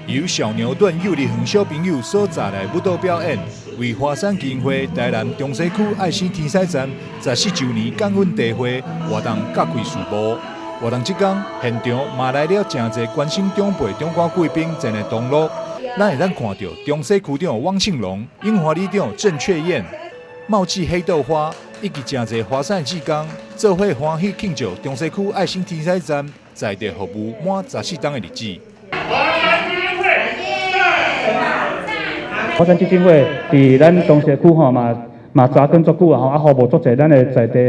由小牛顿幼儿园小朋友所载来舞蹈表演，为华山基金会台南中西区爱心天使站14周年感恩大会活动揭开序幕。活动即天现场嘛来了真侪关心长辈中官贵宾前来同乐，咱会当看到中西区长汪庆龙、樱花里长郑确燕、茂记黑豆花以及真侪华山志工做伙欢喜庆祝中西区爱心天使站在地服务满14档的日子。华山基金会伫咱中西区吼嘛扎根足久啊，服务足侪咱的在地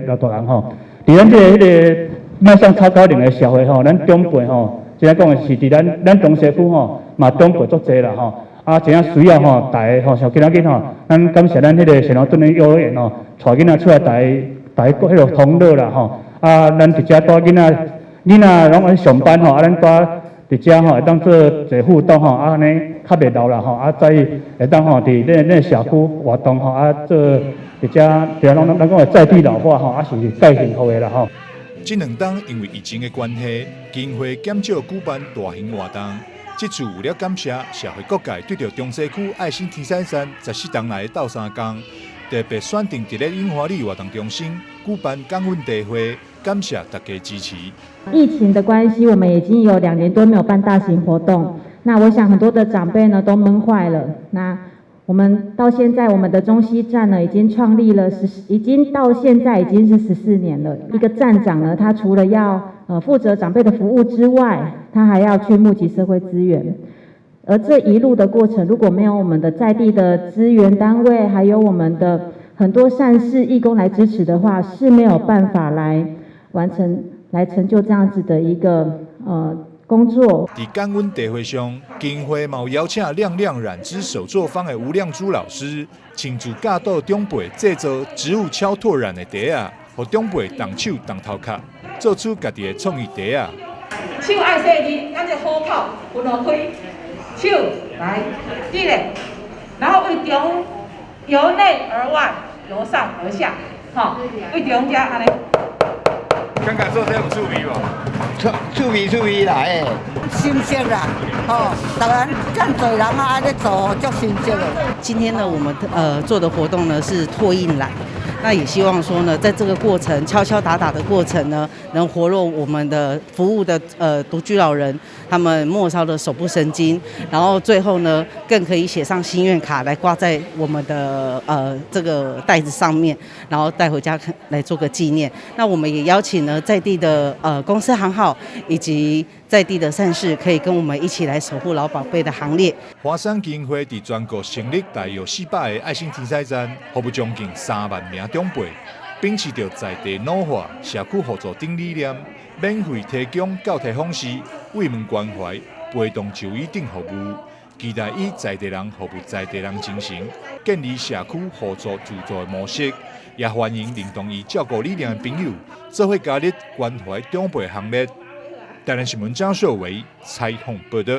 老大人吼。伫咱迄个迈向超高龄的社会吼，咱长辈吼，即个讲的是伫咱中西区吼嘛长辈足侪啦吼。真正需要吼，大家吼像今仔日吼，咱感谢咱迄个小牛顿的幼儿园吼，带囡仔出来大家迄个同乐啦吼。咱直接带囡仔拢爱上班吼，咱带伫遮吼会当做一互动吼，安尼较袂老啦吼，再会当吼伫咱社区活动吼，做伫遮对拢咱讲的在地老化吼，是介幸福的啦吼。这2档因为疫情的关系，基金会减少举办大型活动。这次为了感谢社会各界对着中西区爱心天使站14档来斗3工，特别选定伫咧樱花里活动中心举办感恩大会，感谢大家支持。疫情的关系，我们已经有2年多没有办大型活动。那我想很多的长辈呢都闷坏了。那我们到现在，我们的中西站呢已经创立了已经到现在已经是14年了。一个站长呢，他除了要负责长辈的服务之外，他还要去募集社会资源。而这一路的过程，如果没有我们的在地的资源单位，还有我们的很多善事义工来支持的话，是没有办法来成就这样子的一个工作。在感恩大会上，基金会嘛有邀请亮亮染织手作坊的吴亮珠老师，亲自教导长辈制造植物超拓染的袋啊，让长辈动手动头壳，做出家己的创意袋啊。手爱细腻，咱这好跑，分落开，手来，对嘞，然后为中由内而外，由上而下，吼，为中间安尼。感觉做这有趣味无？趣味啦，新鲜啦，当然真多人啊，在做足新鲜的。今天呢，我们做的活动呢是拓印染。那也希望说呢，在这个过程敲敲打打的过程呢，能活络我们的服务的独居老人他们末梢的手部神经，然后最后呢，更可以写上心愿卡来挂在我们的这个袋子上面，然后带回家来做个纪念。那我们也邀请呢在地的公司行号以及在地的善事，可以跟我们一起来守护老宝贝的行列。华山基金会在全国成立大约400个爱心天使站，服务将近3万名长辈，秉持着在地脑化、社区互助等理念，免费提供教题方式、慰问关怀、陪同就医等服务，期待以在地人服务在地人精神，建立社区互助自助的模式，也欢迎认同伊照顾理念的朋友，做伙加入关怀长辈行列。台南新闻张秀维采访报道。